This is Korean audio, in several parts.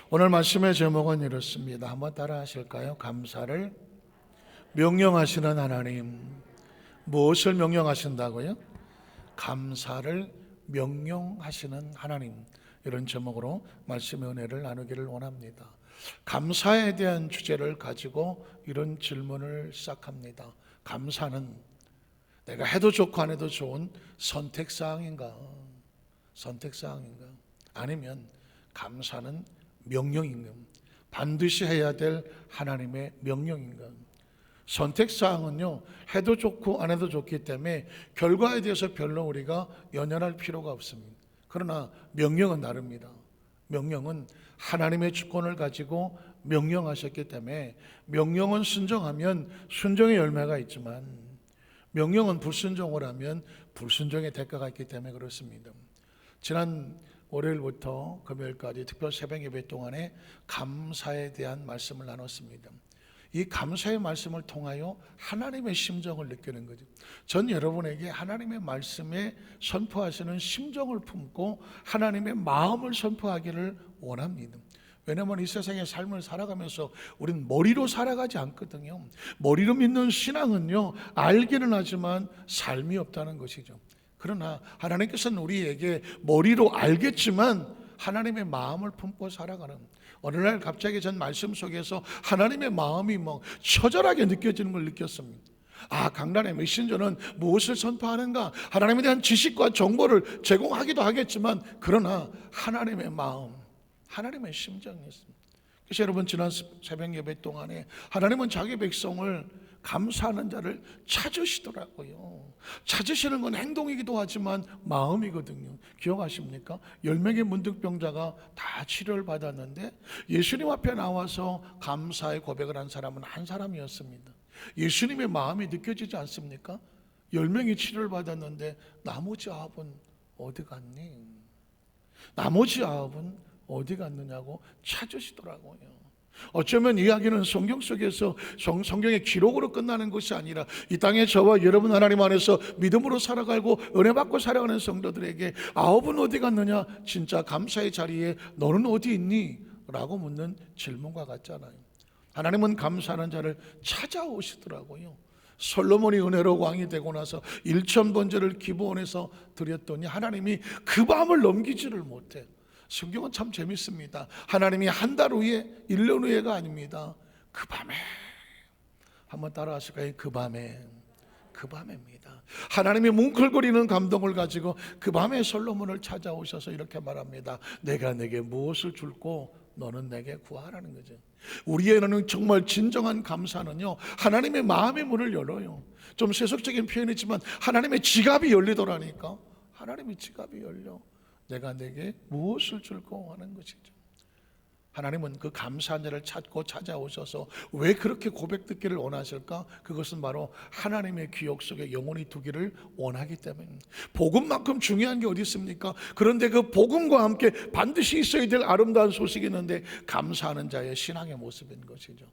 오늘 말씀의 제목은 이렇습니다. 한번 따라 하실까요? 감사를 명령하시는 하나님. 무엇을 명령하신다고요? 감사를 명령하시는 하나님. 이런 제목으로 말씀의 은혜를 나누기를 원합니다. 감사에 대한 주제를 가지고 이런 질문을 시작합니다. 감사는 내가 해도 좋고 안 해도 좋은 선택사항인가? 선택사항인가? 아니면 감사는 명령인가? 반드시 해야 될 하나님의 명령인가? 선택사항은요, 해도 좋고 안 해도 좋기 때문에 결과에 대해서 별로 우리가 연연할 필요가 없습니다. 그러나 명령은 다릅니다. 명령은 하나님의 주권을 가지고 명령하셨기 때문에 명령은 순종하면 순종의 열매가 있지만 명령은 불순종을 하면 불순종의 대가가 있기 때문에 그렇습니다. 지난 월요일부터 금요일까지 특별 새벽 예배 동안에 감사에 대한 말씀을 나눴습니다. 이 감사의 말씀을 통하여 하나님의 심정을 느끼는 거죠. 전 여러분에게 하나님의 말씀에 선포하시는 심정을 품고 하나님의 마음을 선포하기를 원합니다. 왜냐하면 이 세상의 삶을 살아가면서 우리는 머리로 살아가지 않거든요. 머리로 믿는 신앙은요, 알기는 하지만 삶이 없다는 것이죠. 그러나 하나님께서는 우리에게 머리로 알겠지만 하나님의 마음을 품고 살아가는, 어느 날 갑자기 전 말씀 속에서 하나님의 마음이 처절하게 느껴지는 걸 느꼈습니다. 강단의 메신저는 무엇을 선포하는가? 하나님에 대한 지식과 정보를 제공하기도 하겠지만 그러나 하나님의 마음, 하나님의 심정이었습니다. 그래서 여러분, 지난 새벽 예배 동안에 하나님은 자기 백성을 감사하는 자를 찾으시더라고요. 찾으시는 건 행동이기도 하지만 마음이거든요. 기억하십니까? 10명의 문득병자가 다 치료를 받았는데 예수님 앞에 나와서 감사의 고백을 한 사람은 한 사람이었습니다. 예수님의 마음이 느껴지지 않습니까? 10명이 치료를 받았는데 나머지 9은 어디 갔니? 나머지 9은 어디 갔느냐고 찾으시더라고요. 어쩌면 이야기는 성경 속에서 성경의 기록으로 끝나는 것이 아니라 이 땅에 저와 여러분 하나님 안에서 믿음으로 살아가고 은혜 받고 살아가는 성도들에게 9은 어디 갔느냐, 진짜 감사의 자리에 너는 어디 있니? 라고 묻는 질문과 같잖아요. 하나님은 감사하는 자를 찾아오시더라고요. 솔로몬이 은혜로 왕이 되고 나서 1,000번제를 기브온에서 드렸더니 하나님이 그 밤을 넘기지를 못해. 성경은 참 재밌습니다. 하나님이 한 달 후에 1년 후에가 아닙니다. 그 밤에, 한번 따라 하실까요? 그 밤에입니다. 하나님이 뭉클거리는 감동을 가지고 그 밤에 솔로몬을 찾아오셔서 이렇게 말합니다. 내가 내게 무엇을 줄고 너는 내게 구하라는 거죠. 우리에게는 정말 진정한 감사는요, 하나님의 마음의 문을 열어요. 좀 세속적인 표현이지만 하나님의 지갑이 열리더라니까. 하나님의 지갑이 열려. 내가 내게 무엇을 줄고 하는 것이죠. 하나님은 그 감사한 자를 찾고 찾아오셔서 왜 그렇게 고백 듣기를 원하실까? 그것은 바로 하나님의 기억 속에 영원히 두기를 원하기 때문입니다. 복음만큼 중요한 게 어디 있습니까? 그런데 그 복음과 함께 반드시 있어야 될 아름다운 소식이 있는데 감사하는 자의 신앙의 모습인 것이죠.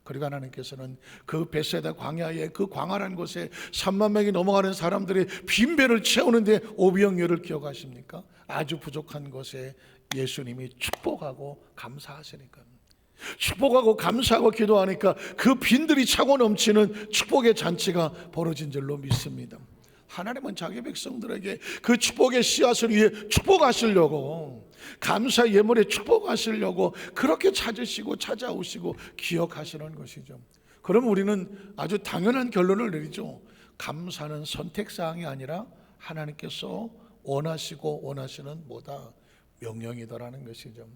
그리고 하나님께서는 그 베세다 광야에, 그 광활한 곳에 3만 명이 넘어가는 사람들의 빈배를 채우는데 오병이어를 기억하십니까? 아주 부족한 곳에 예수님이 축복하고 감사하시니까, 축복하고 감사하고 기도하니까 그 빈들이 차고 넘치는 축복의 잔치가 벌어진 줄로 믿습니다. 하나님은 자기 백성들에게 그 축복의 씨앗을 위해 축복하시려고, 감사 예물에 축복하시려고 그렇게 찾으시고 찾아오시고 기억하시는 것이죠. 그럼 우리는 아주 당연한 결론을 내리죠. 감사는 선택사항이 아니라 하나님께서 원하시고 원하시는 뭐다? 명령이더라는 것이죠.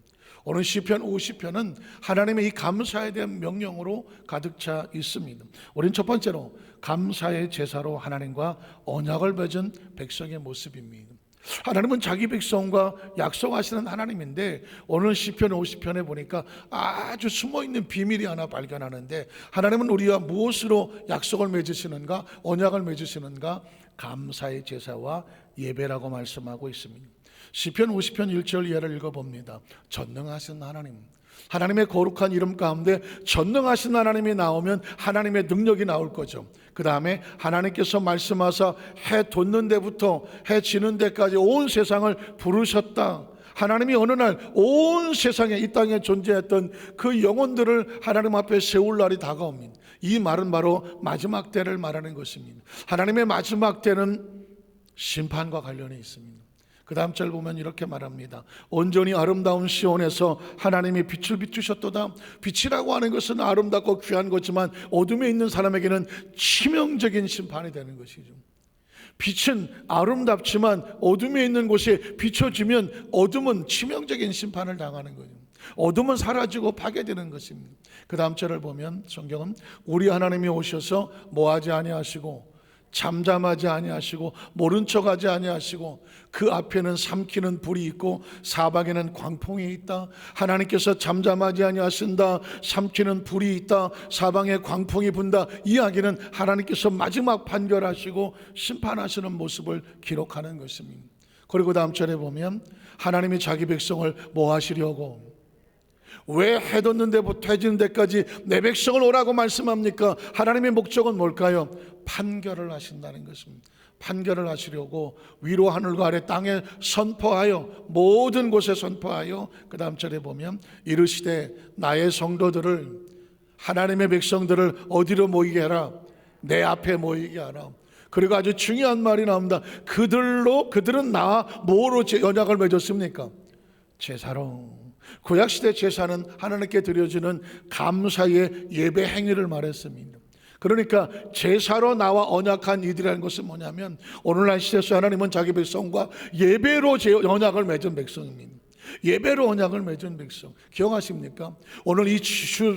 오늘 시편 50편은 하나님의 이 감사에 대한 명령으로 가득 차 있습니다. 우린 첫 번째로 감사의 제사로 하나님과 언약을 맺은 백성의 모습입니다. 하나님은 자기 백성과 약속하시는 하나님인데 오늘 시편 50편에 보니까 아주 숨어있는 비밀이 하나 발견하는데, 하나님은 우리와 무엇으로 약속을 맺으시는가, 언약을 맺으시는가? 감사의 제사와 예배라고 말씀하고 있습니다. 시편 50편 1절 이하를 읽어봅니다. 전능하신 하나님, 하나님의 거룩한 이름 가운데 전능하신 하나님이 나오면 하나님의 능력이 나올 거죠. 그 다음에 하나님께서 말씀하사 해 돋는 데부터 해 지는 데까지 온 세상을 부르셨다. 하나님이 어느 날 온 세상에 이 땅에 존재했던 그 영혼들을 하나님 앞에 세울 날이 다가옵니다. 이 말은 바로 마지막 때를 말하는 것입니다. 하나님의 마지막 때는 심판과 관련이 있습니다. 그 다음 절 보면 이렇게 말합니다. 온전히 아름다운 시온에서 하나님이 빛을 비추셨도다. 빛이라고 하는 것은 아름답고 귀한 거지만 어둠에 있는 사람에게는 치명적인 심판이 되는 것이죠. 빛은 아름답지만 어둠에 있는 곳에 비춰지면 어둠은 치명적인 심판을 당하는 거예요. 어둠은 사라지고 파괴되는 것입니다. 그 다음 절을 보면 성경은 우리 하나님이 오셔서 뭐하지 아니하시고 잠잠하지 아니하시고 모른 척하지 아니하시고 그 앞에는 삼키는 불이 있고 사방에는 광풍이 있다. 하나님께서 잠잠하지 아니하신다, 삼키는 불이 있다, 사방에 광풍이 분다. 이야기는 하나님께서 마지막 판결하시고 심판하시는 모습을 기록하는 것입니다. 그리고 다음 절에 보면 하나님이 자기 백성을 뭐 하시려고, 왜 해 돋는데부터 해지는 데까지 내 백성을 오라고 말씀합니까? 하나님의 목적은 뭘까요? 판결을 하신다는 것입니다. 판결을 하시려고 위로 하늘과 아래 땅에 선포하여 모든 곳에 선포하여 그 다음 절에 보면 이르시되 나의 성도들을, 하나님의 백성들을 어디로 모이게 하라? 내 앞에 모이게 하라. 그리고 아주 중요한 말이 나옵니다. 그들은 나와 뭐로 언약을 맺었습니까? 제사로. 구약시대 제사는 하나님께 드려지는 감사의 예배 행위를 말했습니다. 그러니까 제사로 나와 언약한 이들이라는 것은 뭐냐면 오늘날 시대에서 하나님은 자기 백성과 예배로 언약을 맺은 백성입니다. 예배로 언약을 맺은 백성 기억하십니까? 오늘 이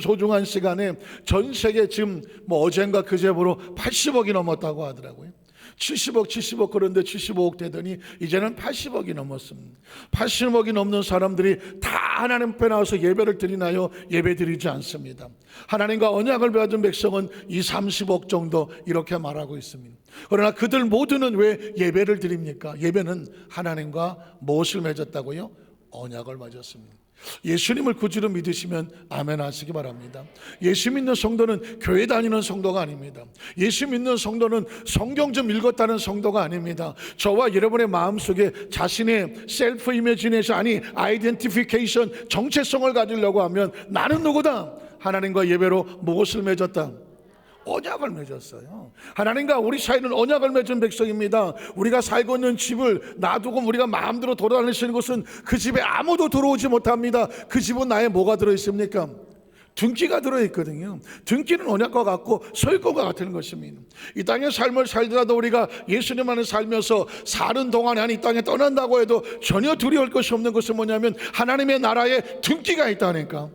소중한 시간에 전 세계 지금 어젠가 그제보로 80억이 넘었다고 하더라고요. 70억 그런데 75억 되더니 이제는 80억이 넘었습니다. 80억이 넘는 사람들이 다 하나님 앞에 나와서 예배를 드리나요? 예배 드리지 않습니다. 하나님과 언약을 맺은 백성은 30억 정도 이렇게 말하고 있습니다. 그러나 그들 모두는 왜 예배를 드립니까? 예배는 하나님과 무엇을 맺었다고요? 언약을 맺었습니다. 예수님을 구주로 믿으시면 아멘 하시기 바랍니다. 예수 믿는 성도는 교회 다니는 성도가 아닙니다. 예수 믿는 성도는 성경 좀 읽었다는 성도가 아닙니다. 저와 여러분의 마음속에 자신의 셀프 이미지네이션, 아니 아이덴티피케이션, 정체성을 가지려고 하면 나는 누구다? 하나님과 예배로 무엇을 맺었다? 언약을 맺었어요. 하나님과 우리 사이는 언약을 맺은 백성입니다. 우리가 살고 있는 집을 놔두고 우리가 마음대로 돌아다니시는 것은 그 집에 아무도 들어오지 못합니다. 그 집은 나의 뭐가 들어있습니까? 등기가 들어있거든요. 등기는 언약과 같고 서약과 같은 것입니다. 이 땅의 삶을 살더라도 우리가 예수님 안에 살면서 사는 동안에 아니 이 땅에 떠난다고 해도 전혀 두려울 것이 없는 것은 뭐냐면 하나님의 나라에 등기가 있다니까.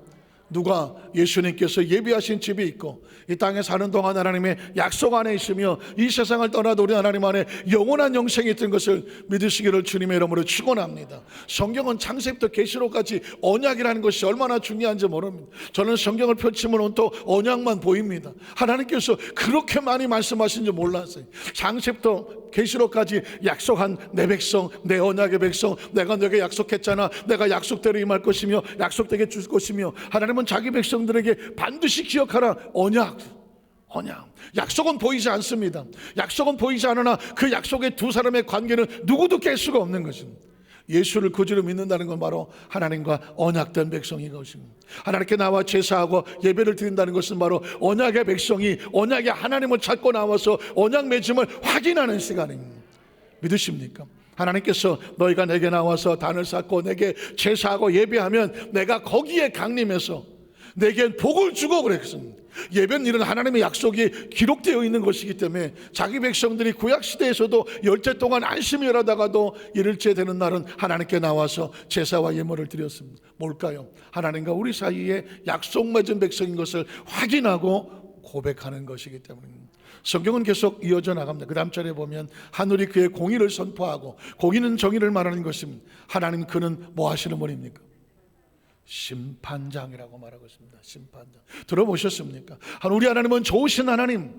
누가 예수님께서 예비하신 집이 있고 이 땅에 사는 동안 하나님의 약속 안에 있으며 이 세상을 떠나도 우리 하나님 안에 영원한 영생이 있던 것을 믿으시기를 주님의 이름으로 축원합니다. 성경은 창세부터 계시록까지 언약이라는 것이 얼마나 중요한지 모릅니다. 저는 성경을 펼치면 온통 언약만 보입니다. 하나님께서 그렇게 많이 말씀하신 줄 몰랐어요. 창세부터 계시록까지 약속한 내 백성, 내 언약의 백성, 내가 너에게 약속했잖아. 내가 약속대로 임할 것이며 약속되게 줄 것이며 하나님은 자기 백성들에게 반드시 기억하라. 언약. 약속은 보이지 않습니다. 약속은 보이지 않으나 그 약속의 두 사람의 관계는 누구도 깰 수가 없는 것입니다. 예수를 구주로 믿는다는 건 바로 하나님과 언약된 백성인 것입니다. 하나님께 나와 제사하고 예배를 드린다는 것은 바로 언약의 백성이 언약의 하나님을 찾고 나와서 언약 맺음을 확인하는 시간입니다. 믿으십니까? 하나님께서 너희가 내게 나와서 단을 쌓고 내게 제사하고 예배하면 내가 거기에 강림해서 내게 복을 주고 그랬습니다. 예배는 이런 하나님의 약속이 기록되어 있는 것이기 때문에 자기 백성들이 구약시대에서도 열째 동안 안심히 일하다가도 일일째 되는 날은 하나님께 나와서 제사와 예물을 드렸습니다. 뭘까요? 하나님과 우리 사이에 약속 맺은 백성인 것을 확인하고 고백하는 것이기 때문입니다. 성경은 계속 이어져 나갑니다. 그 다음 절에 보면 하늘이 그의 공의를 선포하고, 공의는 정의를 말하는 것입니다. 하나님 그는 뭐 하시는 분입니까? 심판장이라고 말하고 있습니다. 심판장. 들어보셨습니까? 우리 하나님은 좋으신 하나님,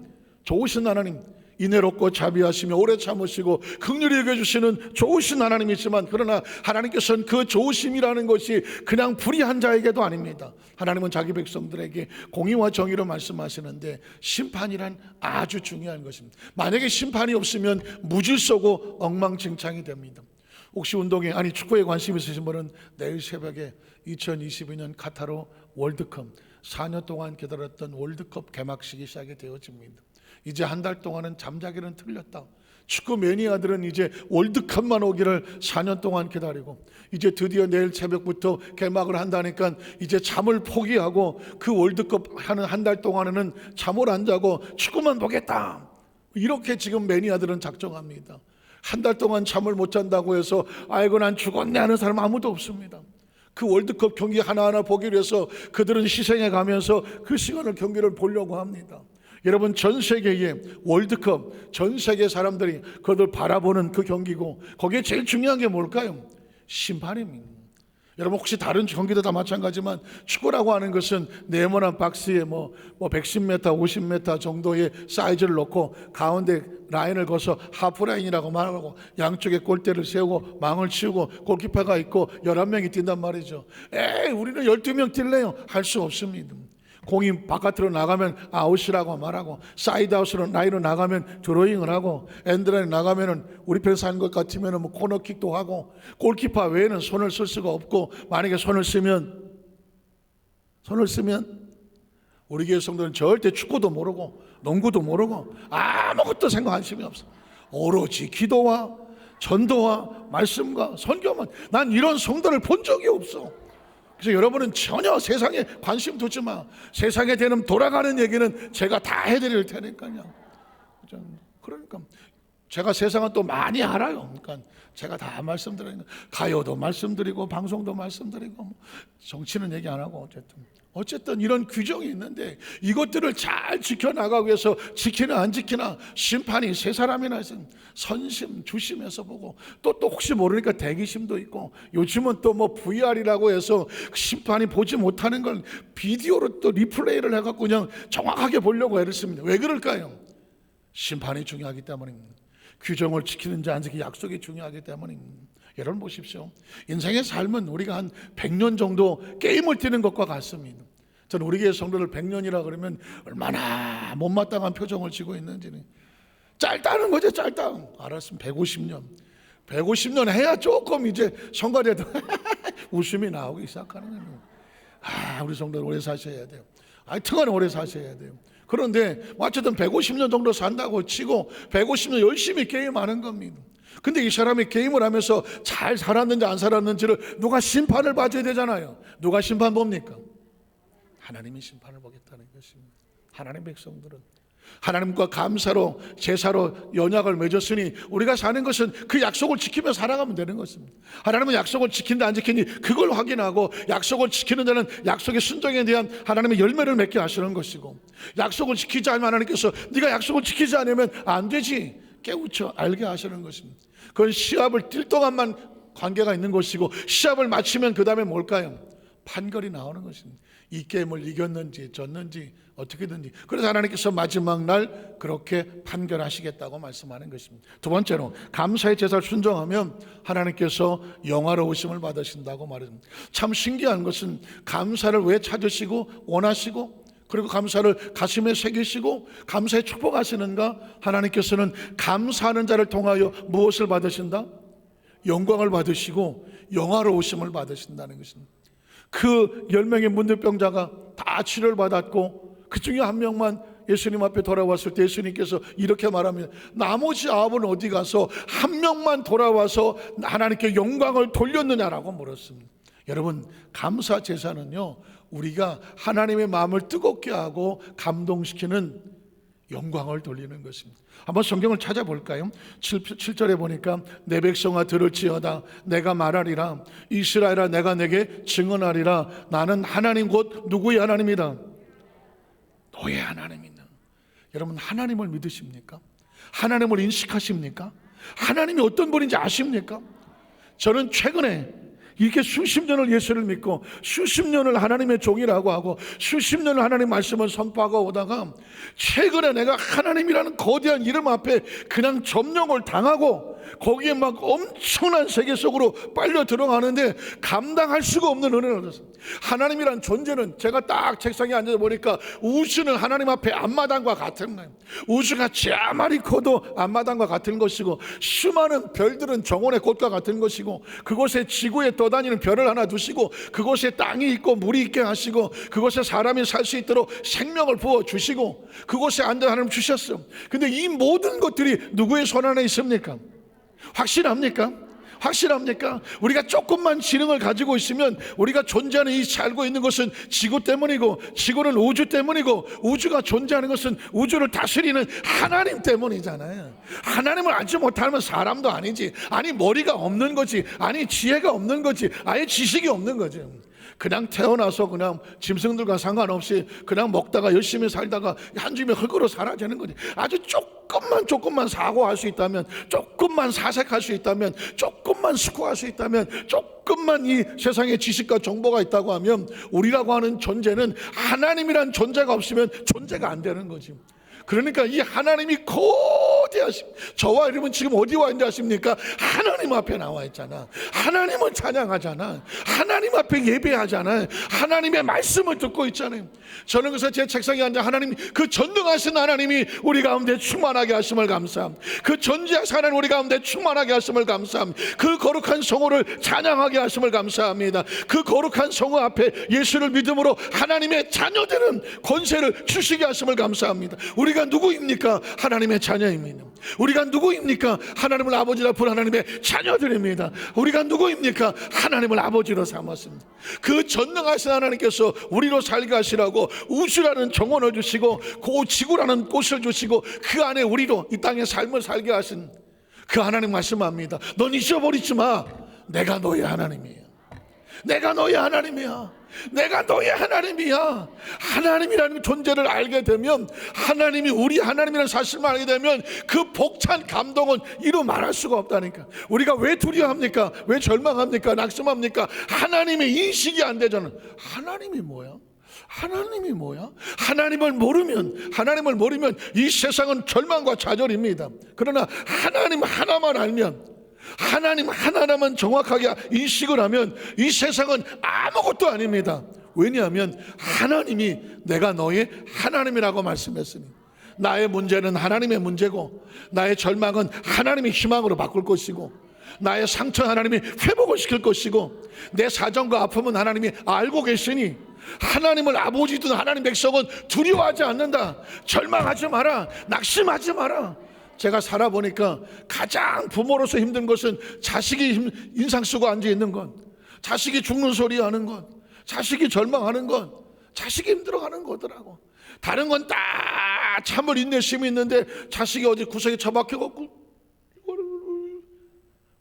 인애롭고 자비하시며 오래 참으시고 긍휼히 여겨주시는 좋으신 하나님이지만, 그러나 하나님께서는 그 좋으심이라는 것이 그냥 불의한 자에게도 아닙니다. 하나님은 자기 백성들에게 공의와 정의로 말씀하시는데 심판이란 아주 중요한 것입니다. 만약에 심판이 없으면 무질서고 엉망진창이 됩니다. 혹시 축구에 관심 있으신 분은 내일 새벽에 2022년 카타르 월드컵 4년 동안 기다렸던 월드컵 개막식이 시작이 되어집니다. 이제 한 달 동안은 잠자기는 틀렸다. 축구 매니아들은 이제 월드컵만 오기를 4년 동안 기다리고 이제 드디어 내일 새벽부터 개막을 한다니까 이제 잠을 포기하고 그 월드컵 하는 한 달 동안에는 잠을 안 자고 축구만 보겠다. 이렇게 지금 매니아들은 작정합니다. 한 달 동안 잠을 못 잔다고 해서 아이고 난 죽었네 하는 사람 아무도 없습니다. 그 월드컵 경기 하나하나 보기 위해서 그들은 희생해 가면서 그 시간을 경기를 보려고 합니다. 여러분, 전 세계의 월드컵, 전 세계 사람들이 그들 바라보는 그 경기고 거기에 제일 중요한 게 뭘까요? 심판입니다. 여러분, 혹시 다른 경기도 다 마찬가지지만 축구라고 하는 것은 네모난 박스에 110m, 50m 정도의 사이즈를 놓고 가운데 라인을 거서 하프라인이라고 말하고 양쪽에 골대를 세우고 망을 치우고 골키퍼가 있고 11명이 뛴단 말이죠. 우리는 12명 뛸래요? 할 수 없습니다. 공이 바깥으로 나가면 아웃이라고 말하고 사이드아웃으로 라인으로 나가면 드로잉을 하고 엔드라인 나가면 우리 편에서 하는 것 같으면 코너킥도 하고 골키퍼 외에는 손을 쓸 수가 없고 만약에 손을 쓰면 우리 교회 성도는 절대 축구도 모르고 농구도 모르고 아무것도 생각 관심이 없어. 오로지 기도와 전도와 말씀과 선교만. 난 이런 성도를 본 적이 없어. 그래서 여러분은 전혀 세상에 관심 두지 마. 세상에 대한 돌아가는 얘기는 제가 다 해드릴 테니까요. 그러니까 제가 세상은 또 많이 알아요. 그러니까 제가 다 말씀드리는 가요도 말씀드리고 방송도 말씀드리고 정치는 얘기 안 하고 어쨌든 이런 규정이 있는데 이것들을 잘 지켜나가기 위해서 지키나 안 지키나 심판이 세 사람이나 있으면 선심 주심해서 보고 또 혹시 모르니까 대기심도 있고 요즘은 또 VR이라고 해서 심판이 보지 못하는 걸 비디오로 또 리플레이를 해갖고 그냥 정확하게 보려고 애를 씁니다. 왜 그럴까요? 심판이 중요하기 때문입니다. 규정을 지키는지 안 지키는지 약속이 중요하기 때문입니다. 여러분 보십시오. 인생의 삶은 우리가 한 100년 정도 게임을 뛰는 것과 같습니다. 저는 우리 교회 성도들 100년이라 그러면 얼마나 못마땅한 표정을 지고 있는지는 짧다는 거죠. 짧다. 알았으면 150년 해야 조금 이제 성가대도 웃음이 나오기 시작하는 거예요. 우리 성도들 오래 사셔야 돼요. 하여튼간 오래 사셔야 돼요. 그런데 어쨌든 150년 정도 산다고 치고 150년 열심히 게임하는 겁니다. 근데 이 사람이 게임을 하면서 잘 살았는지 안 살았는지를 누가 심판을 봐줘야 되잖아요. 누가 심판 봅니까? 하나님이 심판을 보겠다는 것입니다. 하나님 백성들은 하나님과 감사로 제사로 연약을 맺었으니 우리가 사는 것은 그 약속을 지키며 살아가면 되는 것입니다. 하나님은 약속을 지킨다 안 지키니 그걸 확인하고 약속을 지키는 자는 약속의 순종에 대한 하나님의 열매를 맺게 하시는 것이고 약속을 지키지 않으면 하나님께서 네가 약속을 지키지 않으면 안 되지 깨우쳐 알게 하시는 것입니다. 그건 시합을 뛸 동안만 관계가 있는 것이고 시합을 마치면 그 다음에 뭘까요? 판결이 나오는 것입니다. 이 게임을 이겼는지 졌는지 어떻게든지. 그래서 하나님께서 마지막 날 그렇게 판결하시겠다고 말씀하는 것입니다. 두 번째로 감사의 제사를 순종하면 하나님께서 영화로우심을 받으신다고 말합니다. 참 신기한 것은 감사를 왜 찾으시고 원하시고 그리고 감사를 가슴에 새기시고 감사에 축복하시는가? 하나님께서는 감사하는 자를 통하여 무엇을 받으신다? 영광을 받으시고 영화로우심을 받으신다는 것입니다. 그 10명의 문둥병자가 다 치료를 받았고 그 중에 한 명만 예수님 앞에 돌아왔을 때 예수님께서 이렇게 말합니다. 나머지 9은 어디 가서 한 명만 돌아와서 하나님께 영광을 돌렸느냐라고 물었습니다. 여러분, 감사 제사는요 우리가 하나님의 마음을 뜨겁게 하고 감동시키는 영광을 돌리는 것입니다. 한번 성경을 찾아볼까요? 7절에 보니까 내 백성아 들을지어다 내가 말하리라 이스라엘아 내가 내게 증언하리라 나는 하나님 곧 누구의 하나님이다? 너의 하나님이다. 여러분 하나님을 믿으십니까? 하나님을 인식하십니까? 하나님이 어떤 분인지 아십니까? 저는 최근에 이렇게 수십 년을 예수를 믿고 수십 년을 하나님의 종이라고 하고 수십 년을 하나님 말씀을 선포하고 오다가 최근에 내가 하나님이라는 거대한 이름 앞에 그냥 점령을 당하고 거기에 막 엄청난 세계 속으로 빨려 들어가는데 감당할 수가 없는 은혜를 얻었어요. 하나님이란 존재는 제가 딱 책상에 앉아서 보니까 우주는 하나님 앞에 앞마당과 같은 거예요. 우주가 자만히 커도 앞마당과 같은 것이고, 수많은 별들은 정원의 꽃과 같은 것이고, 그곳에 지구에 떠다니는 별을 하나 두시고, 그곳에 땅이 있고 물이 있게 하시고, 그곳에 사람이 살 수 있도록 생명을 부어 주시고, 그곳에 앉아 하나님 주셨어요. 근데 이 모든 것들이 누구의 손 안에 있습니까? 확실합니까? 확실합니까? 우리가 조금만 지능을 가지고 있으면 우리가 존재하는 이 살고 있는 것은 지구 때문이고, 지구는 우주 때문이고, 우주가 존재하는 것은 우주를 다스리는 하나님 때문이잖아요. 하나님을 알지 못하면 사람도 아니지. 아니 머리가 없는 거지. 아니 지혜가 없는 거지. 아예 지식이 없는 거지. 그냥 태어나서 그냥 짐승들과 상관없이 그냥 먹다가 열심히 살다가 한 줌의 흙으로 사라지는 거지. 아주 조금만 사고할 수 있다면, 조금만 사색할 수 있다면, 조금만 숙고할 수 있다면, 조금만 이 세상에 지식과 정보가 있다고 하면 우리라고 하는 존재는 하나님이란 존재가 없으면 존재가 안 되는 거지. 그러니까 이 하나님이 거대하심. 저와 여러분 지금 어디 와 있는지 아십니까? 하나님 앞에 나와 있잖아. 하나님을 찬양하잖아. 하나님 앞에 예배하잖아. 하나님의 말씀을 듣고 있잖아요. 저는 그래서 제 책상에 앉아 하나님, 그 전능하신 하나님이 우리 가운데 충만하게 하심을 감사합니다. 그 전지하신 하나님 우리 가운데 충만하게 하심을 감사합니다. 그 거룩한 성호를 찬양하게 하심을 감사합니다. 그 거룩한 성호 앞에 예수를 믿음으로 하나님의 자녀되는 권세를 주시게 하심을 감사합니다. 우리가 누구입니까? 하나님의 자녀입니다. 우리가 누구입니까? 하나님을 아버지라 부른 하나님의 자녀들입니다. 우리가 누구입니까? 하나님을 아버지로 삼았습니다. 그 전능하신 하나님께서 우리로 살게 하시라고 우주라는 정원을 주시고, 그 지구라는 꽃을 주시고, 그 안에 우리로 이 땅의 삶을 살게 하신 그 하나님 말씀합니다. 넌 잊어버리지 마. 내가 너의 하나님이야. 내가 너의 하나님이야. 내가 너의 하나님이야. 하나님이라는 존재를 알게 되면, 하나님이 우리 하나님이라는 사실만 알게 되면 그 벅찬 감동은 이루 말할 수가 없다니까. 우리가 왜 두려워합니까? 왜 절망합니까? 낙심합니까? 하나님의 인식이 안 되잖아. 하나님이 뭐야? 하나님이 뭐야? 하나님을 모르면 이 세상은 절망과 좌절입니다. 그러나 하나님 하나만 알면, 하나님 하나만 정확하게 인식을 하면 이 세상은 아무것도 아닙니다. 왜냐하면 하나님이 내가 너의 하나님이라고 말씀했으니, 나의 문제는 하나님의 문제고, 나의 절망은 하나님의 희망으로 바꿀 것이고, 나의 상처 하나님이 회복을 시킬 것이고, 내 사정과 아픔은 하나님이 알고 계시니, 하나님을 아버지든 하나님 백성은 두려워하지 않는다. 절망하지 마라. 낙심하지 마라. 제가 살아보니까 가장 부모로서 힘든 것은 자식이 인상 쓰고 앉아있는 것, 자식이 죽는 소리 하는 것, 자식이 절망하는 것, 자식이 힘들어가는 거더라고. 다른 건 다 참을 인내심이 있는데 자식이 어디 구석에 처박혀갖고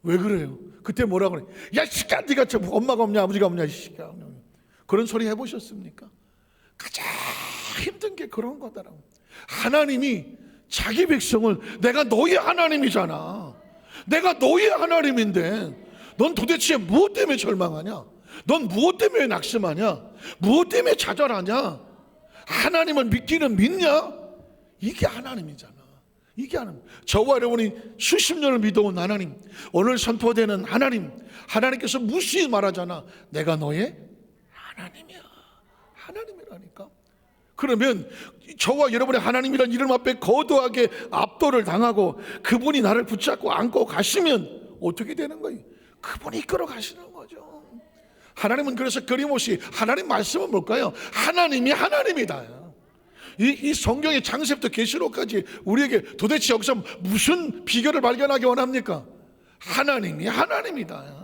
왜 그래요? 그때 뭐라 그래? 야 시끼야, 네가 엄마가 없냐 아버지가 없냐 이 시끼야. 그런 소리 해보셨습니까? 가장 힘든 게 그런 거더라고. 하나님이 자기 백성을, 내가 너의 하나님이잖아. 내가 너의 하나님인데 넌 도대체 무엇 때문에 절망하냐? 넌 무엇 때문에 낙심하냐? 무엇 때문에 좌절하냐? 하나님을 믿기는 믿냐? 이게 하나님이잖아. 이게 하나님. 저와 여러분이 수십 년을 믿어온 하나님, 오늘 선포되는 하나님, 하나님께서 무시 말하잖아. 내가 너의 하나님이야. 하나님이라니까. 그러면 저와 여러분의 하나님이란 이름 앞에 거대하게 압도를 당하고 그분이 나를 붙잡고 안고 가시면 어떻게 되는 거예요? 그분이 이끌어 가시는 거죠. 하나님은 그래서 끊임없이, 하나님 말씀은 뭘까요? 하나님이 하나님이다. 이 성경의 창세부터 계시록까지 우리에게 도대체 여기서 무슨 비결을 발견하기 원합니까? 하나님이 하나님이다.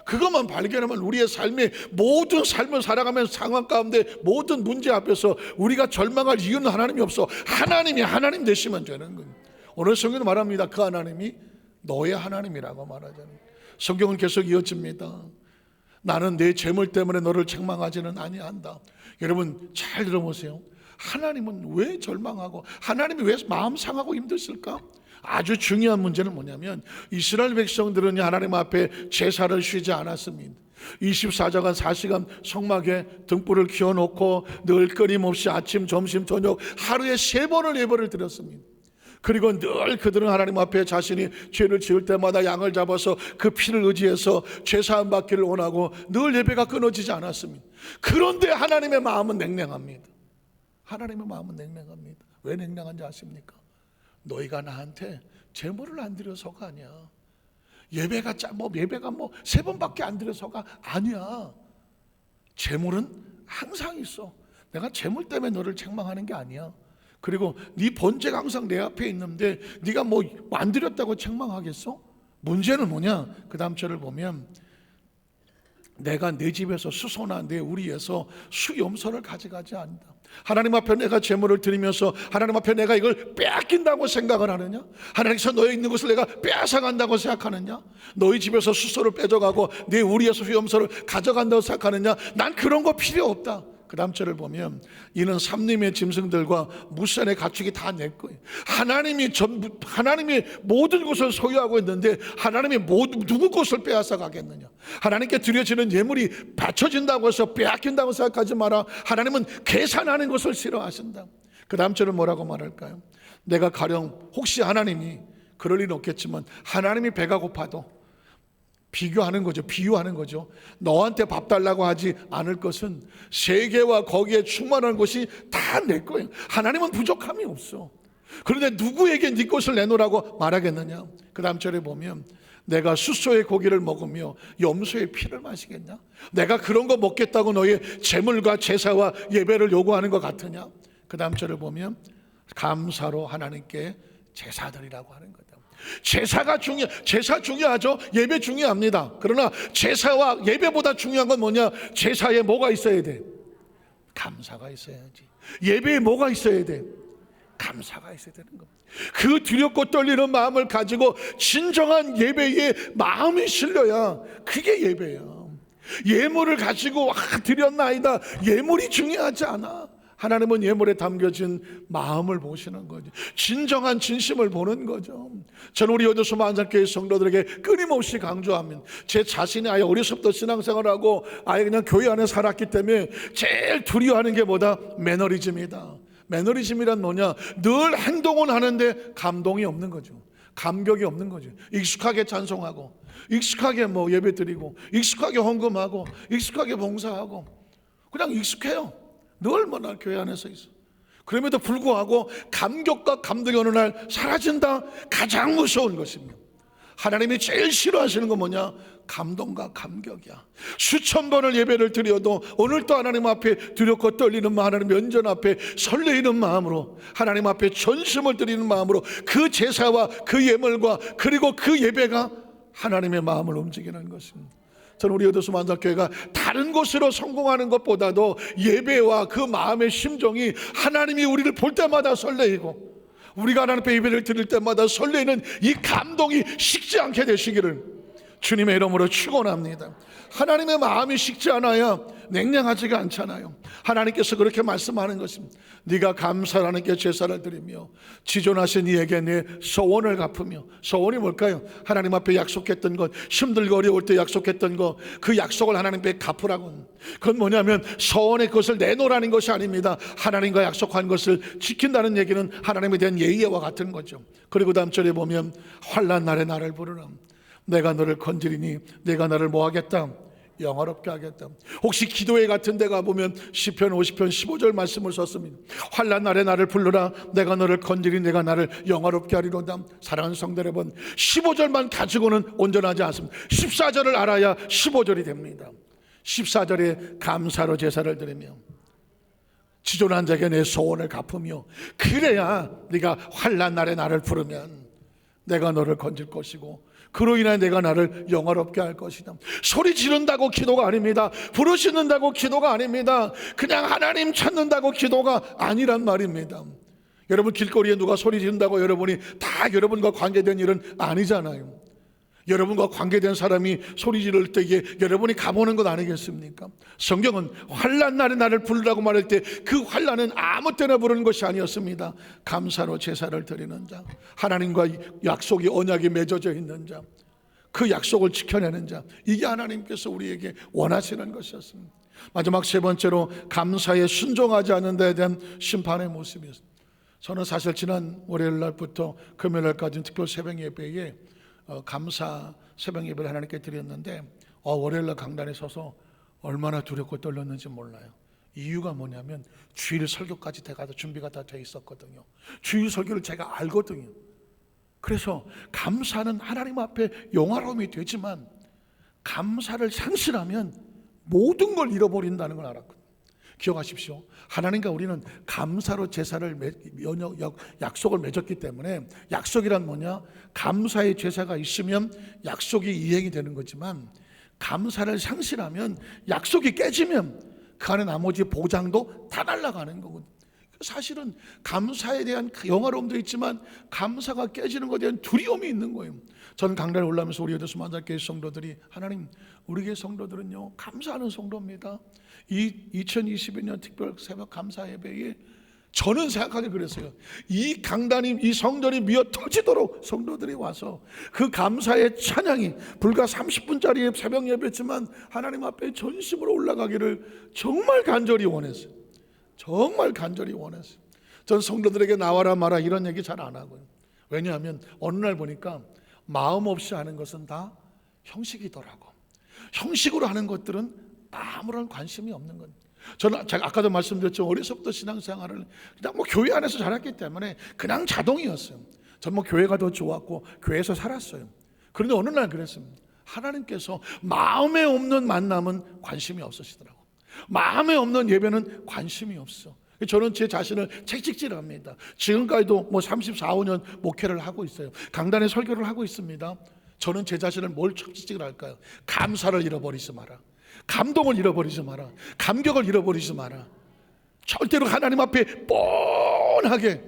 그것만 발견하면 우리의 삶의 모든 삶을 살아가면서 상황 가운데 모든 문제 앞에서 우리가 절망할 이유는 하나님이 없어. 하나님이 하나님 되시면 되는 거예요. 오늘 성경은 말합니다. 그 하나님이 너의 하나님이라고 말하잖아요. 성경은 계속 이어집니다. 나는 내 재물 때문에 너를 책망하지는 아니한다. 여러분 잘 들어보세요. 하나님은 왜 절망하고, 하나님이 왜 마음 상하고 힘드실까? 아주 중요한 문제는 뭐냐면, 이스라엘 백성들은 하나님 앞에 제사를 쉬지 않았습니다. 24시간 4시간 성막에 등불을 켜놓고 늘 끊임없이 아침, 점심, 저녁 하루에 3번을 예배를 드렸습니다. 그리고 늘 그들은 하나님 앞에 자신이 죄를 지을 때마다 양을 잡아서 그 피를 의지해서 죄사함 받기를 원하고 늘 예배가 끊어지지 않았습니다. 그런데 하나님의 마음은 냉랭합니다. 하나님의 마음은 냉랭합니다. 왜 냉랭한지 아십니까? 너희가 나한테 제물을 안 드려서가 아니야. 예배가 3번밖에 안 드려서가 아니야. 제물은 항상 있어. 내가 제물 때문에 너를 책망하는 게 아니야. 그리고 네 번제가 항상 내 앞에 있는데 네가 안 드렸다고 책망하겠어? 문제는 뭐냐? 그 다음 절을 보면 내가 내 집에서 수소나 내 우리에서 수염소를 가져가지 않는다. 하나님 앞에 내가 제물을 드리면서 하나님 앞에 내가 이걸 빼앗긴다고 생각을 하느냐? 하나님께서 너의 있는 것을 내가 빼앗아간다고 생각하느냐? 너희 집에서 수소를 빼져가고 내 우리에서 수염소를 가져간다고 생각하느냐? 난 그런 거 필요 없다. 그 다음 절을 보면 이는 삼림의 짐승들과 무산의 가축이 다 내 거예요. 하나님이 모든 것을 소유하고 있는데 하나님이 누구 것을 빼앗아 가겠느냐? 하나님께 드려지는 예물이 바쳐진다고 해서 빼앗긴다고 생각하지 마라. 하나님은 계산하는 것을 싫어하신다. 그 다음 절은 뭐라고 말할까요? 내가 가령 혹시 하나님이 그럴 일은 없겠지만 하나님이 배가 고파도 비유하는 거죠. 너한테 밥 달라고 하지 않을 것은 세계와 거기에 충만한 것이 다 내 거예요. 하나님은 부족함이 없어. 그런데 누구에게 네 것을 내놓으라고 말하겠느냐? 그 다음 절에 보면 내가 숫소의 고기를 먹으며 염소의 피를 마시겠냐? 내가 그런 거 먹겠다고 너의 제물과 제사와 예배를 요구하는 것 같으냐? 그 다음 절을 보면 감사로 하나님께 제사드리라고 하는 거다. 제사 중요하죠. 예배 중요합니다. 그러나 제사와 예배보다 중요한 건 뭐냐? 제사에 뭐가 있어야 돼? 감사가 있어야지. 예배에 뭐가 있어야 돼? 감사가 있어야 되는 겁니다. 그 두렵고 떨리는 마음을 가지고 진정한 예배에 마음이 실려야 그게 예배예요. 예물을 가지고 드렸나이다. 예물이 중요하지 않아. 하나님은 예물에 담겨진 마음을 보시는 거죠. 진정한 진심을 보는 거죠. 저는 우리 여도수 만상교회 성도들에게 끊임없이 강조합니다. 제 자신이 아예 어려서부터 신앙생활하고 아예 그냥 교회 안에 살았기 때문에 제일 두려워하는 게 뭐다? 매너리즘이다. 매너리즘이란 뭐냐? 늘 행동은 하는데 감동이 없는 거죠. 감격이 없는 거죠. 익숙하게 찬송하고 익숙하게 예배 드리고 익숙하게 헌금하고 익숙하게 봉사하고 그냥 익숙해요. 늘 교회 안에서 있어. 그럼에도 불구하고 감격과 감동이 어느 날 사라진다. 가장 무서운 것입니다. 하나님이 제일 싫어하시는 건 뭐냐? 감동과 감격이야. 수천 번을 예배를 드려도 오늘도 하나님 앞에 두렵고 떨리는 마음, 하나님 면전 앞에 설레이는 마음으로 하나님 앞에 전심을 드리는 마음으로 그 제사와 그 예물과 그리고 그 예배가 하나님의 마음을 움직이는 것입니다. 저는 우리 여도수 만삭교회가 다른 곳으로 성공하는 것보다도 예배와 그 마음의 심정이 하나님이 우리를 볼 때마다 설레이고 우리가 하나님 앞에 예배를 드릴 때마다 설레이는 이 감동이 식지 않게 되시기를 주님의 이름으로 축원합니다. 하나님의 마음이 식지 않아야 냉랭하지가 않잖아요. 하나님께서 그렇게 말씀하는 것입니다. 네가 감사를 하나님께 제사를 드리며 지존하신 이에게 내 소원을 갚으며. 소원이 뭘까요? 하나님 앞에 약속했던 것, 힘들고 어려울 때 약속했던 것, 그 약속을 하나님께 갚으라고. 그건 뭐냐면 소원의 것을 내놓으라는 것이 아닙니다. 하나님과 약속한 것을 지킨다는 얘기는 하나님에 대한 예의와 같은 거죠. 그리고 다음 절에 보면 환난 날에 나를 부르라. 내가 너를 건지리니 내가 너를 뭐하겠다? 영화롭게 하겠다. 혹시 기도회 같은 데 가보면 시편 50편 15절 말씀을 썼습니다. 환난 날에 나를 불러라. 내가 너를 건지리니 내가 나를 영화롭게 하리로다. 사랑하는 성도 여러분, 15절만 가지고는 온전하지 않습니다. 14절을 알아야 15절이 됩니다. 14절에 감사로 제사를 드리며 지존한 자에게 내 소원을 갚으며, 그래야 네가 환난 날에 나를 부르면 내가 너를 건질 것이고 그로 인해 내가 나를 영화롭게 할 것이다. 소리 지른다고 기도가 아닙니다. 부르짖는다고 기도가 아닙니다. 그냥 하나님 찾는다고 기도가 아니란 말입니다. 여러분, 길거리에 누가 소리 지른다고 여러분이 다 여러분과 관계된 일은 아니잖아요. 여러분과 관계된 사람이 소리 지를 때에 여러분이 가보는 것 아니겠습니까? 성경은 환난 날에 나를 부르라고 말할 때 그 환난은 아무 때나 부르는 것이 아니었습니다. 감사로 제사를 드리는 자, 하나님과 약속이 언약이 맺어져 있는 자, 그 약속을 지켜내는 자, 이게 하나님께서 우리에게 원하시는 것이었습니다. 마지막 세 번째로 감사에 순종하지 않는 데에 대한 심판의 모습이었습니다. 저는 사실 지난 월요일 날부터 금요일 날까지 특별 새벽 예배에 감사 새벽 예배를 하나님께 드렸는데 월요일 날 강단에 서서 얼마나 두렵고 떨렸는지 몰라요. 이유가 뭐냐면 주일 설교까지 돼가서 준비가 다 돼 있었거든요. 주일 설교를 제가 알거든요. 그래서 감사는 하나님 앞에 영화로움이 되지만 감사를 상실하면 모든 걸 잃어버린다는 걸 알았거든요. 기억하십시오. 하나님과 우리는 감사로 제사를 약속을 맺었기 때문에, 약속이란 뭐냐? 감사의 제사가 있으면 약속이 이행이 되는 거지만 감사를 상실하면, 약속이 깨지면 그 안에 나머지 보장도 다 날아가는 거거든요. 사실은 감사에 대한 영화로움도 있지만 감사가 깨지는 것에 대한 두려움이 있는 거예요. 저는 강단에 올라오면서 우리 에베소 만달교회 성도들이, 하나님, 우리 교회 성도들은요 감사하는 성도입니다. 이 2022년 특별 새벽 감사 예배에 저는 생각하기 그랬어요. 이 강단이, 이 성전이 미어 터지도록 성도들이 와서 그 감사의 찬양이 불과 30분짜리 새벽 예배지만 하나님 앞에 전심으로 올라가기를 정말 간절히 원했어요. 정말 간절히 원했어요. 전 성도들에게 나와라 마라 이런 얘기 잘 안 하고요. 왜냐하면 어느 날 보니까 마음 없이 하는 것은 다 형식이더라고. 형식으로 하는 것들은 아무런 관심이 없는 건. 저는 제가 아까도 말씀드렸죠. 어려서부터 신앙생활을 그냥 교회 안에서 자랐기 때문에 그냥 자동이었어요. 저는 교회가 더 좋았고 교회에서 살았어요. 그런데 어느 날 그랬습니다. 하나님께서 마음에 없는 만남은 관심이 없으시더라고요. 마음에 없는 예배는 관심이 없어. 저는 제 자신을 책찍질합니다. 지금까지도 34, 5년 목회를 하고 있어요. 강단에 설교를 하고 있습니다. 저는 제 자신을 뭘 책찍질 할까요? 감사를 잃어버리지 마라. 감동을 잃어버리지 마라. 감격을 잃어버리지 마라. 절대로 하나님 앞에 뻔하게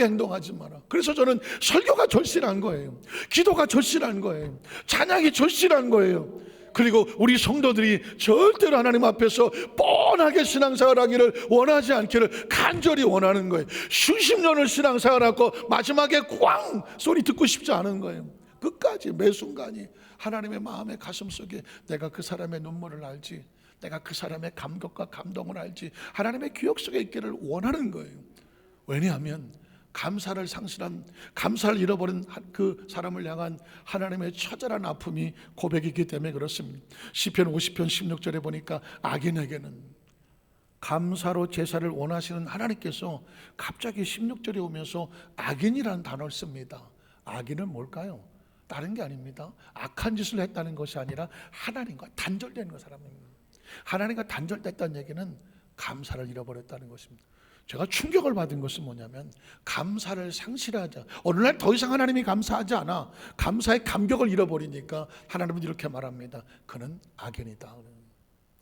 행동하지 마라. 그래서 저는 설교가 절실한 거예요. 기도가 절실한 거예요. 찬양이 절실한 거예요. 그리고 우리 성도들이 절대로 하나님 앞에서 뻔하게 신앙생활 하기를 원하지 않기를 간절히 원하는 거예요. 수십 년을 신앙생활하고 마지막에 꽝 소리 듣고 싶지 않은 거예요. 끝까지 매 순간이 하나님의 마음의 가슴 속에 내가 그 사람의 눈물을 알지, 내가 그 사람의 감격과 감동을 알지, 하나님의 기억 속에 있기를 원하는 거예요. 왜냐하면 감사를 상실한, 감사를 잃어버린 그 사람을 향한 하나님의 처절한 아픔이 고백이기 때문에 그렇습니다. 시편 50편 16절에 보니까 악인에게는, 감사로 제사를 원하시는 하나님께서 갑자기 16절에 오면서 악인이라는 단어를 씁니다. 악인은 뭘까요? 다른 게 아닙니다. 악한 짓을 했다는 것이 아니라 하나님과 단절된 그 사람입니다. 하나님과 단절됐다는 얘기는 감사를 잃어버렸다는 것입니다. 제가 충격을 받은 것은 뭐냐면 감사를 상실하자, 어느 날 더 이상 하나님이 감사하지 않아 감사의 감격을 잃어버리니까 하나님은 이렇게 말합니다. 그는 악인이다.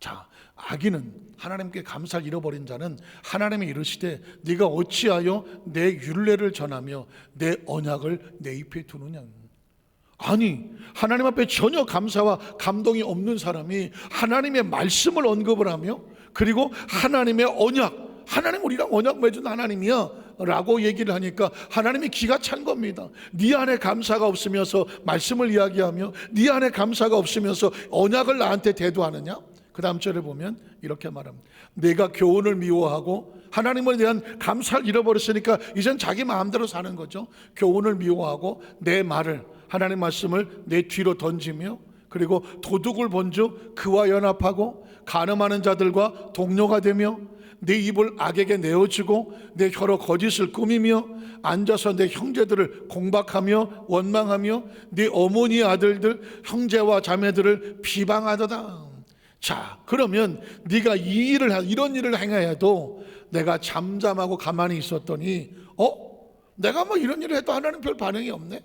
자, 악인은, 하나님께 감사를 잃어버린 자는 하나님이 이르시되 네가 어찌하여 내 율례를 전하며 내 언약을 내 입에 두느냐. 아니, 하나님 앞에 전혀 감사와 감동이 없는 사람이 하나님의 말씀을 언급을 하며, 그리고 하나님의 언약, 하나님 우리랑 언약 맺은 하나님이야 라고 얘기를 하니까 하나님이 기가 찬 겁니다. 네 안에 감사가 없으면서 말씀을 이야기하며, 네 안에 감사가 없으면서 언약을 나한테 대도하느냐? 그 다음 절에 보면 이렇게 말합니다. 내가 교훈을 미워하고, 하나님에 대한 감사를 잃어버렸으니까 이젠 자기 마음대로 사는 거죠. 교훈을 미워하고 내 말을, 하나님 말씀을 내 뒤로 던지며, 그리고 도둑을 본즉 그와 연합하고 간음하는 자들과 동료가 되며, 내 입을 악에게 내어주고 내 혀로 거짓을 꾸미며 앉아서 내 형제들을 공박하며 원망하며 내 어머니의 아들들 형제와 자매들을 비방하도다. 자, 그러면 네가 이런 일을 행해도 내가 잠잠하고 가만히 있었더니 내가 이런 일을 해도 하나님 별 반응이 없네.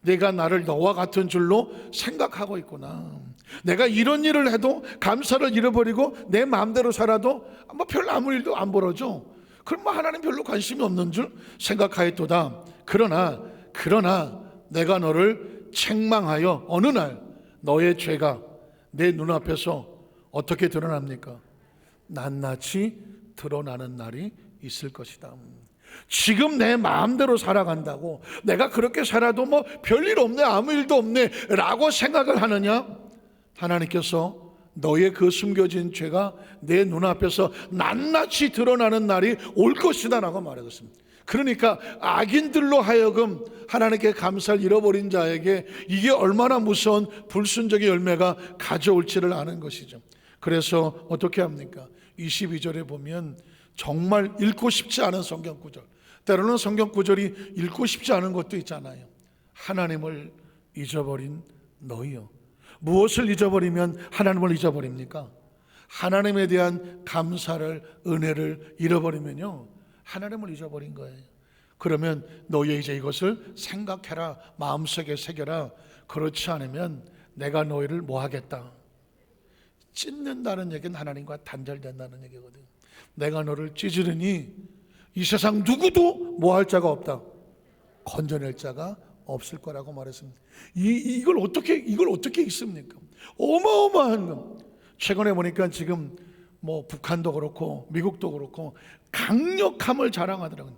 내가 나를 너와 같은 줄로 생각하고 있구나. 내가 이런 일을 해도 감사를 잃어버리고 내 마음대로 살아도 별 아무 일도 안 벌어져. 그럼 하나님 별로 관심이 없는 줄 생각하였도다. 그러나 내가 너를 책망하여 어느 날 너의 죄가 내 눈앞에서 어떻게 드러납니까? 낱낱이 드러나는 날이 있을 것이다. 지금 내 마음대로 살아간다고, 내가 그렇게 살아도 별일 없네, 아무 일도 없네 라고 생각을 하느냐? 하나님께서 너의 그 숨겨진 죄가 내 눈앞에서 낱낱이 드러나는 날이 올 것이다 라고 말하셨습니다. 그러니까 악인들로 하여금 하나님께 감사를 잃어버린 자에게 이게 얼마나 무서운 불순종의 열매가 가져올지를 아는 것이죠. 그래서 어떻게 합니까? 22절에 보면 정말 읽고 싶지 않은 성경 구절, 때로는 성경 구절이 읽고 싶지 않은 것도 있잖아요. 하나님을 잊어버린 너희요. 무엇을 잊어버리면 하나님을 잊어버립니까? 하나님에 대한 감사를, 은혜를 잃어버리면요, 하나님을 잊어버린 거예요. 그러면 너희 이제 이것을 생각해라, 마음속에 새겨라. 그렇지 않으면 내가 너희를 뭐 하겠다? 찢는다는 얘기는 하나님과 단절된다는 얘기거든. 내가 너를 찢으리니 이 세상 누구도 뭐 할 자가 없다, 건져낼 자가 없을 거라고 말했습니다. 이걸 어떻게 있습니까? 어마어마한 거. 최근에 보니까 지금 뭐 북한도 그렇고 미국도 그렇고 강력함을 자랑하더라고요.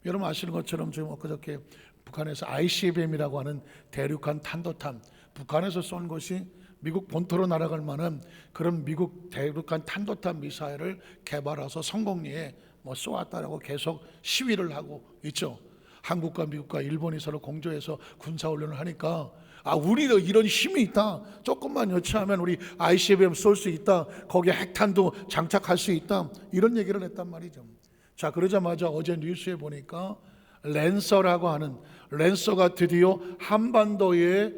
여러분 아시는 것처럼 지금 엊그저께 북한에서 ICBM이라고 하는 대륙간 탄도탄, 북한에서 쏜 것이 미국 본토로 날아갈 만한 그런 미국 대륙간 탄도탄 미사일을 개발해서 성공리에 뭐 쏘았다라고 계속 시위를 하고 있죠. 한국과 미국과 일본이 서로 공조해서 군사훈련을 하니까 우리도 이런 힘이 있다, 조금만 여차하면 우리 ICBM 쏠 수 있다, 거기에 핵탄도 장착할 수 있다, 이런 얘기를 했단 말이죠. 자, 그러자마자 어제 뉴스에 보니까 랜서라고 하는, 랜서가 드디어 한반도에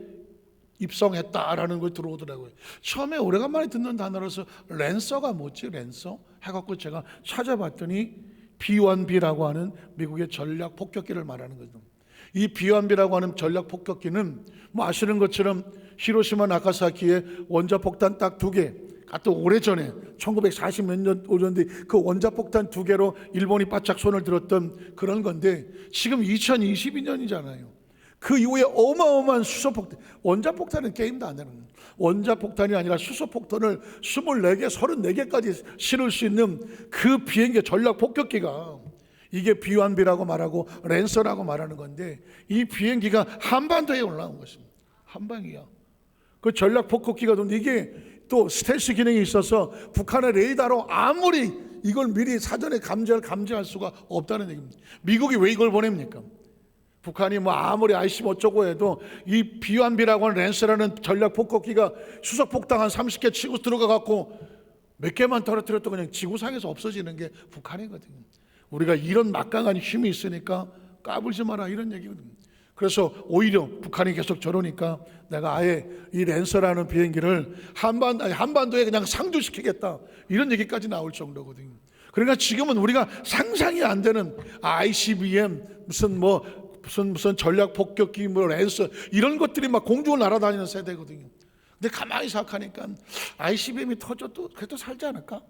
입성했다라는 걸 들어오더라고요. 처음에 오래간만에 듣는 단어로서 랜서가 뭐지? 랜서? 해갖고 제가 찾아봤더니 B1B라고 하는 미국의 전략 폭격기를 말하는 거죠. 이 B1B라고 하는 전략 폭격기는 뭐 아시는 것처럼 히로시마 나가사키에 원자폭탄 딱 2개, 또 오래전에 1940 몇 년 오전 뒤 그 원자폭탄 2개로 일본이 바짝 손을 들었던 그런 건데, 지금 2022년이잖아요. 그 이후에 어마어마한 수소폭탄, 원자폭탄은 게임도 안 되는 거예요. 원자폭탄이 아니라 수소폭탄을 24개, 34개까지 실을 수 있는 그 비행기, 전략 폭격기가, 이게 B1B라고 말하고 랜서라고 말하는 건데, 이 비행기가 한반도에 올라온 것입니다. 한방이야. 그 전략 폭격기가 이게 또 스텔스 기능이 있어서 북한의 레이더로 아무리 이걸 미리 사전에 감지할 수가 없다는 얘기입니다. 미국이 왜 이걸 보냅니까? 북한이 뭐 아무리 ICBM 어쩌고 해도 이 B1B라고 하는 랜서라는 전략 폭격기가 수소폭탄 한 30개 치고 들어가 갖고 몇 개만 떨어뜨려도 그냥 지구상에서 없어지는 게 북한이거든요. 우리가 이런 막강한 힘이 있으니까 까불지 마라, 이런 얘기거든요. 그래서 오히려 북한이 계속 저러니까 내가 아예 이 랜서라는 비행기를 한반도에 그냥 상주시키겠다, 이런 얘기까지 나올 정도거든요. 그러니까 지금은 우리가 상상이 안 되는 ICBM, 무슨 전략 폭격기, 뭐 랜서, 이런 것들이 막 공중을 날아다니는 세대거든요. 근데 가만히 생각하니까 ICBM이 터져도 그래도 살지 않을까?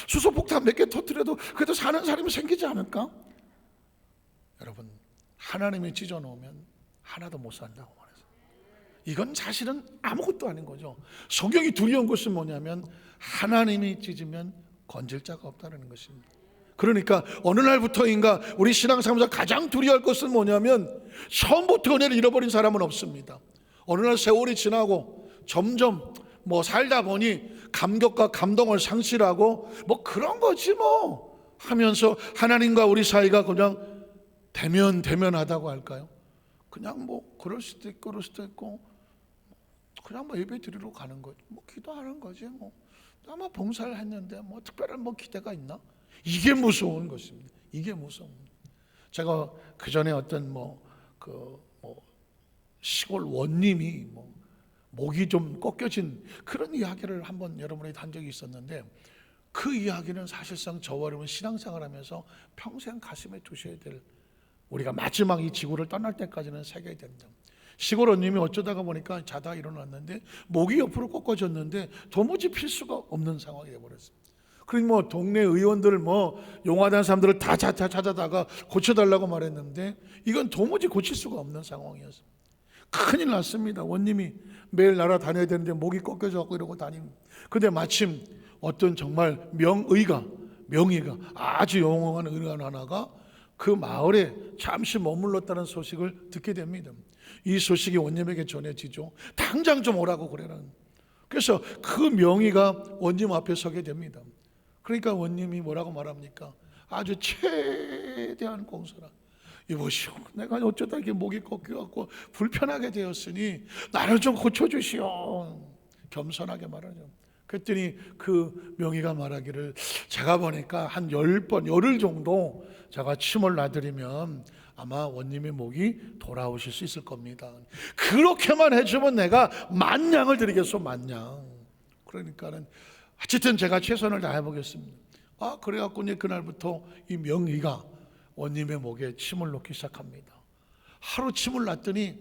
수소폭탄 몇 개 터뜨려도 그래도 사는 사람이 생기지 않을까? 여러분, 하나님이 찢어놓으면 하나도 못 산다고 말해서, 이건 사실은 아무것도 아닌 거죠. 성경이 두려운 것은 뭐냐면 하나님이 찢으면 건질 자가 없다는 것입니다. 그러니까 어느 날부터인가 우리 신앙생활에서 가장 두려워할 것은 뭐냐면, 처음부터 은혜를 잃어버린 사람은 없습니다. 어느 날 세월이 지나고 점점 뭐 살다 보니 감격과 감동을 상실하고 뭐 그런 거지 뭐 하면서 하나님과 우리 사이가 그냥 대면하다고 할까요? 그냥 뭐 그럴 수도 있고 그냥 뭐 예배 드리러 가는 거지, 뭐 기도하는 거지, 뭐 아마 봉사를 했는데 뭐 특별한 뭐 기대가 있나? 이게 무서운 것입니다. 이게 무서운. 제가 그 전에 어떤 시골 원님이 목이 좀 꺾여진 그런 이야기를 한번 여러분에게 한 적이 있었는데, 그 이야기는 사실상 저와 여러분 신앙생활하면서 평생 가슴에 두셔야 될, 우리가 마지막 이 지구를 떠날 때까지는 새겨야 된다. 시골 원님이 어쩌다가 보니까 자다 일어났는데 목이 옆으로 꺾어졌는데 도무지 필 수가 없는 상황이 되어버렸습니다. 그러니 뭐 동네 의원들 용화단 사람들을 다 찾아다가 고쳐달라고 말했는데 이건 도무지 고칠 수가 없는 상황이었습니다. 큰일 났습니다. 원님이 매일 날아다녀야 되는데 목이 꺾여져서 이러고 다니는. 근데 마침 어떤 정말 명의가 아주 영원한 의관 하나가 그 마을에 잠시 머물렀다는 소식을 듣게 됩니다. 이 소식이 원님에게 전해지죠. 당장 좀 오라고 그래라. 그래서 그 명의가 원님 앞에 서게 됩니다. 그러니까 원님이 뭐라고 말합니까? 아주 최대한 공손하. 이보시오, 내가 어쩌다 이렇게 목이 꺾여갖고 불편하게 되었으니 나를 좀 고쳐주시오. 겸손하게 말하죠. 그랬더니 그 명의가 말하기를, 제가 보니까 한 10번, 열흘 정도 제가 침을 놔드리면 아마 원님의 목이 돌아오실 수 있을 겁니다. 그렇게만 해주면 내가 만냥을 드리겠소, 만냥. 그러니까는 어쨌든 제가 최선을 다해보겠습니다. 그래갖고 이제 그날부터 이 명의가 원님의 목에 침을 놓기 시작합니다. 하루 침을 놨더니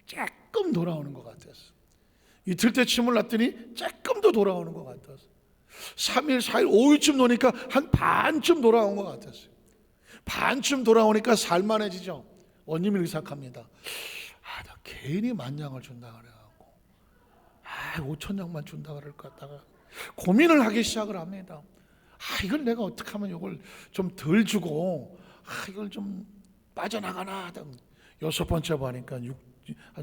조금 돌아오는 것 같았어. 이틀째 침을 놨더니 조금 더 돌아오는 것 같았어. 3일, 4일, 5일쯤 노니까 한 반쯤 돌아온 것 같았어요. 반쯤 돌아오니까 살만해지죠. 원님이 의삭합니다. 나 괜히 만냥을 준다 그래갖고 5천냥만 준다 그럴 것 같다가 고민을 하기 시작을 합니다. 이걸 내가 어떻게 하면 이걸 좀 덜 주고 이걸 좀 빠져나가나 하다 6번째 보니까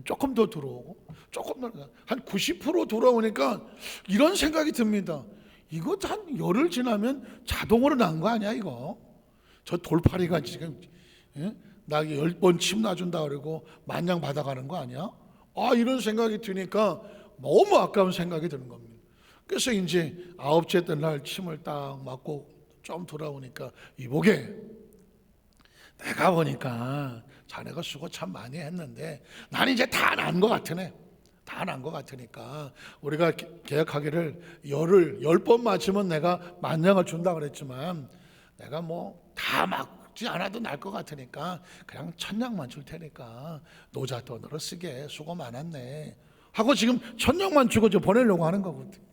조금 더 들어오고 조금 더 한 90% 돌아오니까 이런 생각이 듭니다. 이거 한 열흘 지나면 자동으로 난 거 아니야 이거? 저 돌팔이가 지금 나 10번 침 놔준다 그러고 만냥 받아가는 거 아니야? 이런 생각이 드니까 너무 아까운 생각이 드는 겁니다. 그래서 이제 9째 날 침을 딱 맞고 좀 돌아오니까 이보게, 내가 보니까 자네가 수고 참 많이 했는데 난 이제 다 난 것 같으네. 다 난 것 같으니까 우리가 계약하기를 10번 맞으면 내가 만냥을 준다 그랬지만 내가 뭐 다 막지 않아도 날 것 같으니까 그냥 1000냥만 줄 테니까 노자 돈으로 쓰게, 수고 많았네 하고 지금 1000냥만 주고 저 보내려고 하는 거거든.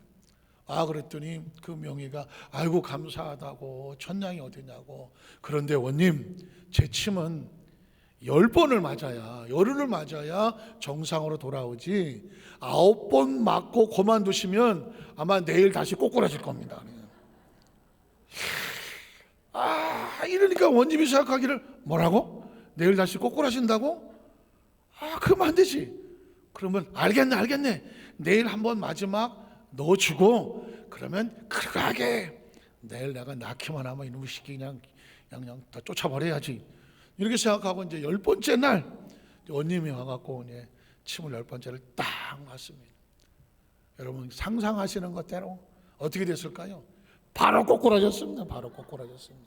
그랬더니 그 명의가 아이고 감사하다고, 1000냥이 어디냐고. 그런데 원님, 제 침은 10번을 맞아야, 열흘을 맞아야 정상으로 돌아오지 9번 맞고 그만두시면 아마 내일 다시 꼬꾸라질 겁니다. 이러니까 원님이 생각하기를, 뭐라고? 내일 다시 꼬꾸라진다고? 그러면 안 되지. 그러면 알겠네 내일 한번 마지막 넣어주고 그러면 그러게 내일 내가 낳기만 하면 이놈의 새끼 그냥 다 쫓아버려야지, 이렇게 생각하고 이제 10번째 날 원님이 와갖고 이제 침을 10번째를 딱 놨습니다. 여러분 상상하시는 것대로 어떻게 됐을까요? 바로 꼬꾸라졌습니다. 바로 꼬꾸라졌습니다.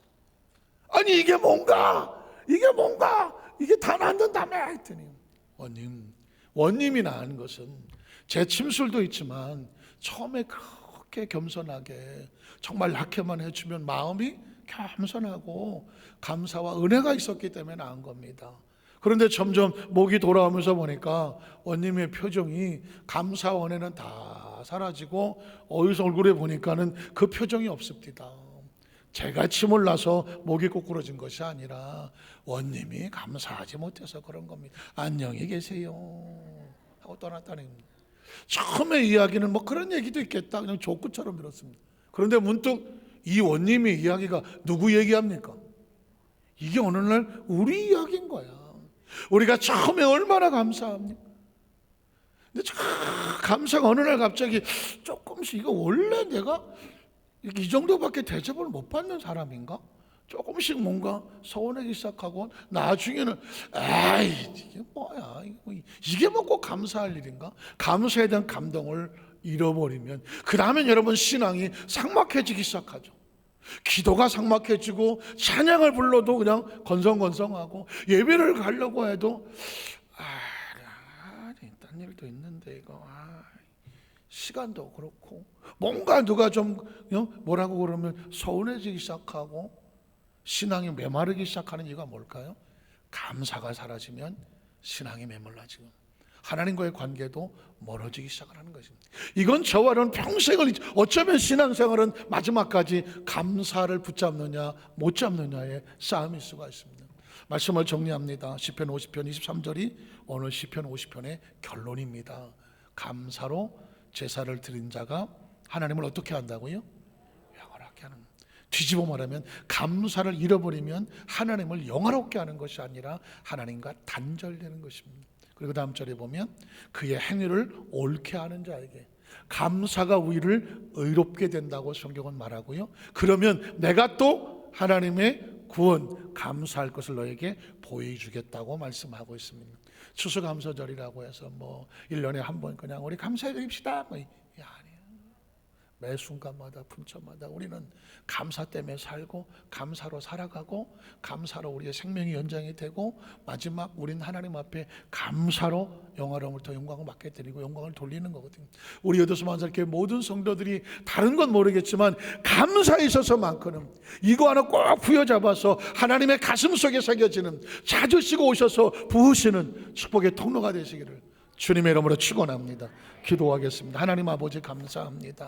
아니 이게 뭔가 이게 다 낫는다며 했더니 원님이 낳은 것은 제 침술도 있지만 처음에 그렇게 겸손하게 정말 낳게만 해주면 마음이 겸손하고 감사와 은혜가 있었기 때문에 나은 겁니다. 그런데 점점 목이 돌아오면서 보니까 원님의 표정이, 감사와 은혜는 다 사라지고 어디서 얼굴에 보니까는 그 표정이 없습니다. 제가 침을 놔서 목이 꼬꾸러진 것이 아니라 원님이 감사하지 못해서 그런 겁니다. 안녕히 계세요 하고 떠났다는 겁니다. 처음에 이야기는 뭐 그런 얘기도 있겠다, 그냥 조구처럼 들었습니다. 그런데 문득 이 원님의 이야기가 누구 얘기합니까? 이게 어느 날 우리 이야기인 거야. 우리가 처음에 얼마나 감사합니까? 근데 감사가 어느 날 갑자기 조금씩, 이거 원래 내가 이 정도밖에 대접을 못 받는 사람인가? 조금씩 뭔가 서운하기 시작하고 나중에는 이게 뭐야, 이게 뭐 꼭 감사할 일인가? 감사에 대한 감동을 잃어버리면 그 다음엔 여러분 신앙이 삭막해지기 시작하죠. 기도가 삭막해지고 찬양을 불러도 그냥 건성건성하고 예배를 가려고 해도 딴 일도 있는데 이거 시간도 그렇고 뭔가 누가 좀 뭐라고 그러면 서운해지기 시작하고 신앙이 메마르기 시작하는 이유가 뭘까요? 감사가 사라지면 신앙이 메말라지고 하나님과의 관계도 멀어지기 시작하는 것입니다. 이건 저와 여러분 평생을, 어쩌면 신앙생활은 마지막까지 감사를 붙잡느냐 못 잡느냐의 싸움일 수가 있습니다. 말씀을 정리합니다. 시편 50편 23절이 오늘 시편 50편의 결론입니다. 감사로 제사를 드린 자가 하나님을 어떻게 한다고요? 영원하게 하는. 뒤집어 말하면 감사를 잃어버리면 하나님을 영화롭게 하는 것이 아니라 하나님과 단절되는 것입니다. 그리고 다음 절에 보면 그의 행위를 옳게 하는 자에게, 감사가 우리를 의롭게 된다고 성경은 말하고요. 그러면 내가 또 하나님의 구원, 감사할 것을 너에게 보여주겠다고 말씀하고 있습니다. 추수감사절이라고 해서 1년에 한 번 그냥 우리 감사해 드립시다. 아니에요. 매 순간마다 분초마다 우리는 감사 때문에 살고 감사로 살아가고 감사로 우리의 생명이 연장이 되고 마지막 우리는 하나님 앞에 감사로 영화로움을 더 영광을 받게 드리고 영광을 돌리는 거거든요. 우리 여도수만사교회 모든 성도들이 다른 건 모르겠지만 감사에 있어서만큼은 이거 하나 꼭 부여잡아서 하나님의 가슴 속에 새겨지는 찾으시고 오셔서 부으시는 축복의 통로가 되시기를 주님의 이름으로 축원합니다. 기도하겠습니다. 하나님 아버지 감사합니다.